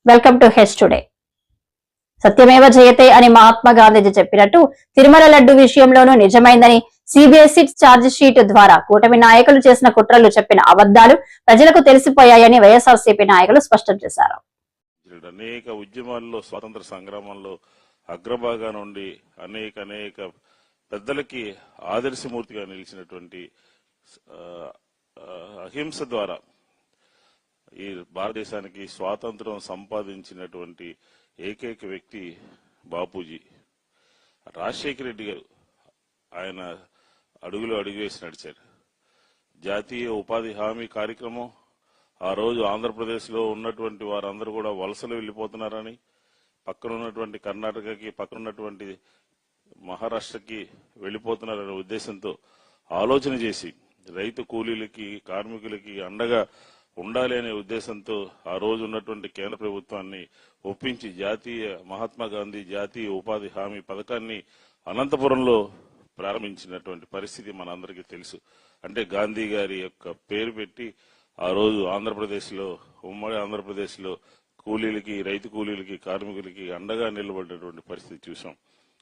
Welcome to H today. సత్యమేవ జయతే అని మహాత్మా గాంధీజీ చెప్పినట్టు తిరుమల లడ్డు విషయంలోనూ నిజమైందని సిబిఎస్ఈ ఛార్జ్ షీట్ ద్వారా కూటమి నాయకులు చేసిన కుట్రలు చెప్పిన అబద్దాలు ప్రజలకు తెలిసిపోయాయని వైఎస్ఆర్సీపీ నాయకులు స్పష్టం చేశారు. అనేక ఉద్యమాల్లో స్వాతంత్ర సంగ్రామంలో అగ్రభాగా నుండి అనేక పెద్దలకి ఆదర్శమూర్తిగా నిలిచినటువంటి అహింస ద్వారా ఈ భారతదేశానికి స్వాతంత్రం సంపాదించినటువంటి ఏకైక వ్యక్తి బాపూజీ. రాజశేఖర రెడ్డి గారు ఆయన అడుగులు అడుగు వేసి నడిచారు. జాతీయ ఉపాధి హామీ కార్యక్రమం ఆ రోజు ఆంధ్రప్రదేశ్ లో ఉన్నటువంటి వారందరూ కూడా వలసలు వెళ్లిపోతున్నారని, పక్కన ఉన్నటువంటి కర్ణాటకకి, పక్కన ఉన్నటువంటి మహారాష్ట్రకి వెళ్లిపోతున్నారనే ఉద్దేశంతో ఆలోచన చేసి రైతు కూలీలకి, కార్మికులకి అండగా ఉండాలి అనే ఉద్దేశంతో ఆ రోజు ఉన్నటువంటి కేంద్ర ప్రభుత్వాన్ని ఒప్పించి మహాత్మా గాంధీ జాతీయ ఉపాధి హామీ పథకాన్ని అనంతపురంలో ప్రారంభించినటువంటి పరిస్థితి మనందరికీ తెలుసు. అంటే గాంధీ గారి యొక్క పేరు పెట్టి ఆ రోజు ఆంధ్రప్రదేశ్ లో, ఉమ్మడి ఆంధ్రప్రదేశ్ లో కూలీలకి, రైతు కూలీలకి, కార్మికులకి అండగా నిలబడినటువంటి పరిస్థితి చూసాం.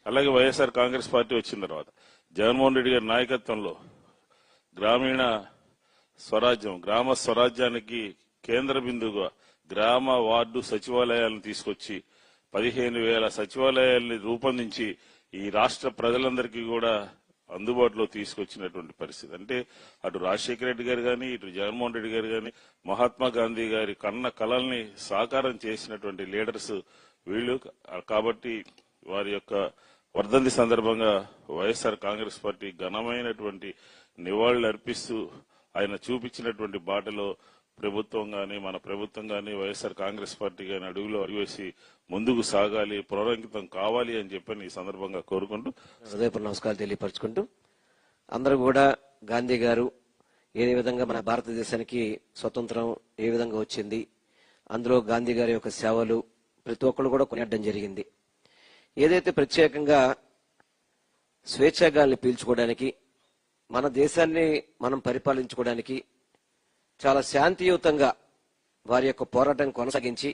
అలాగే వైఎస్ఆర్ కాంగ్రెస్ పార్టీ వచ్చిన తర్వాత జగన్మోహన్ రెడ్డి గారి నాయకత్వంలో గ్రామీణ స్వరాజ్యం, గ్రామ స్వరాజ్యానికి కేంద్ర బిందువుగా గ్రామ వార్డు సచివాలయాలను తీసుకొచ్చి 15,000 సచివాలయాల్ని రూపొందించి ఈ రాష్ట్ర ప్రజలందరికీ కూడా అందుబాటులో తీసుకొచ్చినటువంటి పరిస్థితి. అంటే అటు రాజశేఖర రెడ్డి గారు కానీ, ఇటు జగన్మోహన్ రెడ్డి గారు కానీ మహాత్మా గాంధీ గారి కన్న కలల్ని సాకారం చేసినటువంటి లీడర్స్ వీళ్ళు. కాబట్టి వారి యొక్క వర్ధంతి సందర్భంగా వైఎస్ఆర్ కాంగ్రెస్ పార్టీ ఘనమైనటువంటి నివాళులు అర్పిస్తూ ఆయన చూపించినటువంటి బాటలో ప్రభుత్వం గాని, మన ప్రభుత్వం గాని, వైఎస్ఆర్ కాంగ్రెస్ పార్టీ గాని అడుగులో అడుగువేసి ముందుకు సాగాలి, పునరంకితం కావాలి అని చెప్పని ఈ సందర్భంగా కోరుకుంటూ హృదయపూర్వక నమస్కారాలు తెలియపరచుకుంటూ, అందరూ కూడా గాంధీ గారు ఏ విధంగా మన భారతదేశానికి స్వతంత్రం ఏ విధంగా వచ్చింది, అందులో గాంధీ గారి యొక్క సేవలు ప్రతి ఒక్కరు కూడా కొనియాడడం జరిగింది. ఏదైతే ప్రత్యేకంగా స్వేచ్ఛాగాల్ని పీల్చుకోవడానికి, మన దేశాన్ని మనం పరిపాలించుకోవడానికి చాలా శాంతియుతంగా వారి యొక్క పోరాటం కొనసాగించి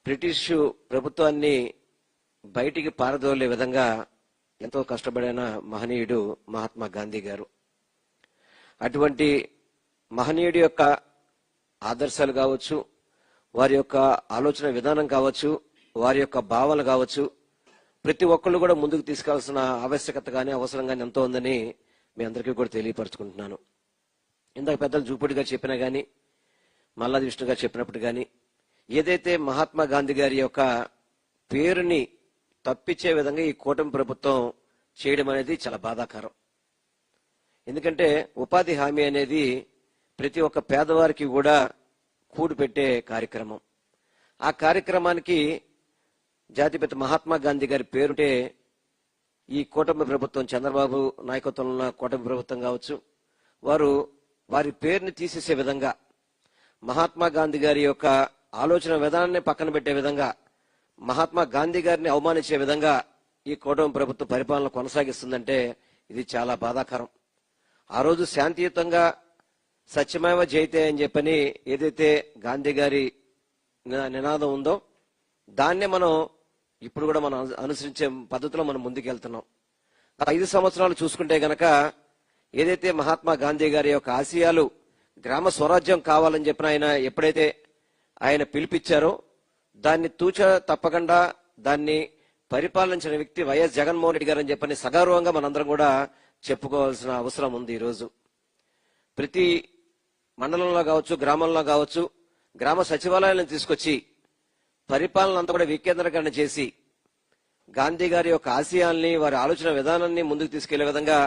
బ్రిటిష్ ప్రభుత్వాన్ని బయటికి పారదోలే విధంగా ఎంతో కష్టపడిన మహనీయుడు మహాత్మా గాంధీ గారు. అటువంటి మహనీయుడి యొక్క ఆదర్శాలు కావచ్చు, వారి యొక్క ఆలోచన విధానం కావచ్చు, వారి యొక్క భావాలు కావచ్చు, ప్రతి ఒక్కళ్ళు కూడా ముందుకు తీసుకెళ్లాల్సిన ఆవశ్యకత కానీ అవసరం కానీ ఎంతో ఉందని మీ అందరికీ కూడా తెలియపరచుకుంటున్నాను. ఇందాక పెద్దలు జూపూడి గారు చెప్పినా గానీ, మల్లాది విష్ణు గారు చెప్పినప్పుడు కానీ, ఏదైతే మహాత్మా గాంధీ గారి యొక్క పేరుని తప్పించే విధంగా ఈ కూటమి ప్రభుత్వం చేయడం అనేది చాలా బాధాకరం. ఎందుకంటే ఉపాధి హామీ అనేది ప్రతి ఒక్క పేదవారికి కూడా కూడు పెట్టే కార్యక్రమం. ఆ కార్యక్రమానికి జాతిపిత మహాత్మా గాంధీ గారి పేరుంటే ఈ కూటమి ప్రభుత్వం, చంద్రబాబు నాయకత్వంలో ఉన్న కూటమి ప్రభుత్వం కావచ్చు, వారి పేరుని తీసేసే విధంగా, మహాత్మా గాంధీ గారి యొక్క ఆలోచన విధానాన్ని పక్కన పెట్టే విధంగా, మహాత్మా గాంధీ గారిని అవమానించే విధంగా ఈ కూటమి ప్రభుత్వం పరిపాలన కొనసాగిస్తుందంటే ఇది చాలా బాధాకరం. ఆ రోజు శాంతియుతంగా సత్యమేవ జయతే అని చెప్పని ఏదైతే గాంధీ గారి నినాదం ఉందో దాన్నే మనం ఇప్పుడు కూడా మనం అనుసరించే పద్ధతిలో మనం ముందుకెళ్తున్నాం. 5 సంవత్సరాలు చూసుకుంటే గనక ఏదైతే మహాత్మా గాంధీ గారి యొక్క ఆశయాలు గ్రామ స్వరాజ్యం కావాలని చెప్పిన ఆయన ఎప్పుడైతే ఆయన పిలిపించారో దాన్ని తప్పకుండా దాన్ని పరిపాలించిన వ్యక్తి వైఎస్ జగన్మోహన్ రెడ్డి గారు అని చెప్పని సగౌరవంగా మనందరం కూడా చెప్పుకోవాల్సిన అవసరం ఉంది. ఈరోజు ప్రతి మండలంలో కావచ్చు, గ్రామంలో కావచ్చు, గ్రామ సచివాలయాలను తీసుకొచ్చి పరిపాలన అంతా కూడా వికేంద్రీకరణ చేసి గాంధీ గారి యొక్క ఆశయాల్ని, వారి ఆలోచన విధానాన్ని ముందుకు తీసుకెళ్లే విధంగా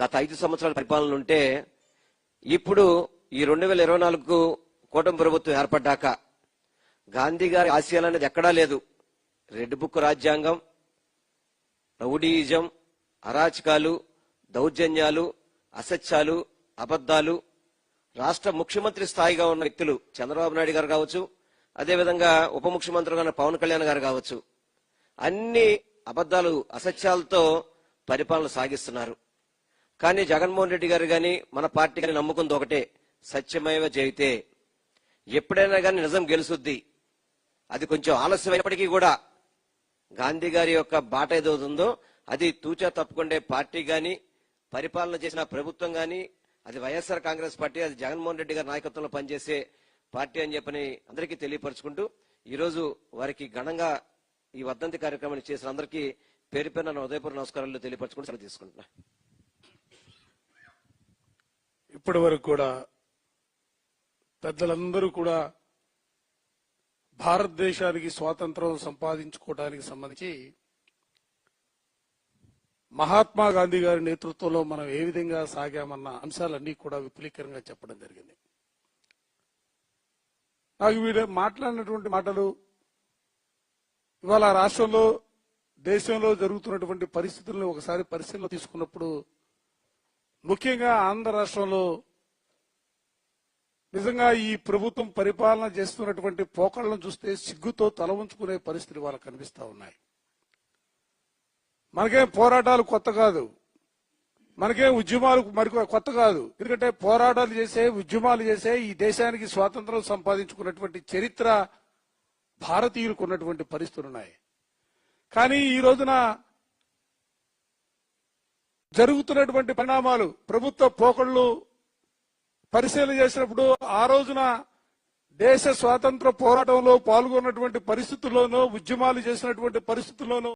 గత 5 సంవత్సరాల పరిపాలన ఉంటే, ఇప్పుడు ఈ 2024 కూటమి ప్రభుత్వం ఏర్పడ్డాక గాంధీ గారి ఆశయాలు అనేది ఎక్కడా లేదు. రెడ్ బుక్ రాజ్యాంగం, రౌడీయిజం, అరాచకాలు, దౌర్జన్యాలు, అసత్యాలు, అబద్దాలు, రాష్ట్ర ముఖ్యమంత్రి స్థాయిగా ఉన్న వ్యక్తులు చంద్రబాబు నాయుడు గారు కావచ్చు, అదేవిధంగా ఉప ముఖ్యమంత్రిగా ఉన్న పవన్ కళ్యాణ్ గారు కావచ్చు, అన్ని అబద్దాలు, అసత్యాలతో పరిపాలన సాగిస్తున్నారు. కానీ జగన్మోహన్ రెడ్డి గారు గాని, మన పార్టీ గాని నమ్ముకుంది ఒకటే, సత్యమేవ జయతే. ఎప్పుడైనా కానీ నిజం గెలుసుద్ది. అది కొంచెం ఆలస్యమైనప్పటికీ కూడా గాంధీ గారి యొక్క బాట ఏదవుతుందో అది తూచా తప్పుకుండే పార్టీ గాని పరిపాలన చేసిన ప్రభుత్వం గాని అది వైఎస్ఆర్ కాంగ్రెస్ పార్టీ, అది జగన్మోహన్ రెడ్డి గారి నాయకత్వంలో పనిచేసే పార్టీ అని చెప్పని అందరికీ తెలియపరుచుకుంటూ ఈ రోజు వారికి ఘనంగా ఈ వర్ధంతి కార్యక్రమాన్ని చేసిన అందరికీ పేరు పేరున నా ఉదయపూర్వ నమస్కారాలు తెలియపరచుకుంటూ సెలవు తీసుకుంటున్నా. ఇప్పటి వరకు కూడా పెద్దలందరూ కూడా భారతదేశానికి స్వాతంత్రం సంపాదించుకోవడానికి సంబంధించి మహాత్మా గాంధీ గారి నేతృత్వంలో మనం ఏ విధంగా సాగామన్న అంశాలన్నీ కూడా విపులీకరంగా చెప్పడం జరిగింది. నాకు వీడు మాట్లాడినటువంటి మాటలు ఇవాళ రాష్ట్రంలో దేశంలో జరుగుతున్నటువంటి పరిస్థితులను ఒకసారి పరిశీలన తీసుకున్నప్పుడు ముఖ్యంగా ఆంధ్ర రాష్ట్రంలో నిజంగా ఈ ప్రభుత్వం పరిపాలన చేస్తున్నటువంటి పోకళ్లను చూస్తే సిగ్గుతో తల ఉంచుకునే పరిస్థితులు వాళ్ళకు కనిపిస్తా ఉన్నాయి. మనకేం పోరాటాలు కొత్త కాదు, మనకేం ఉద్యమాలు మరి కొత్త కాదు. ఎందుకంటే పోరాటాలు చేసే ఉద్యమాలు చేసే ఈ దేశానికి స్వాతంత్రం సంపాదించుకున్నటువంటి చరిత్ర భారతీయులకు ఉన్నటువంటి పరిస్థితులు ఉన్నాయి. కానీ ఈ రోజున జరుగుతున్నటువంటి పరిణామాలు ప్రభుత్వ పోకళ్లు పరిశీలన చేసినప్పుడు ఆ రోజున దేశ స్వాతంత్ర పోరాటంలో పాల్గొన్నటువంటి పరిస్థితుల్లోనూ ఉద్యమాలు చేసినటువంటి పరిస్థితుల్లోనూ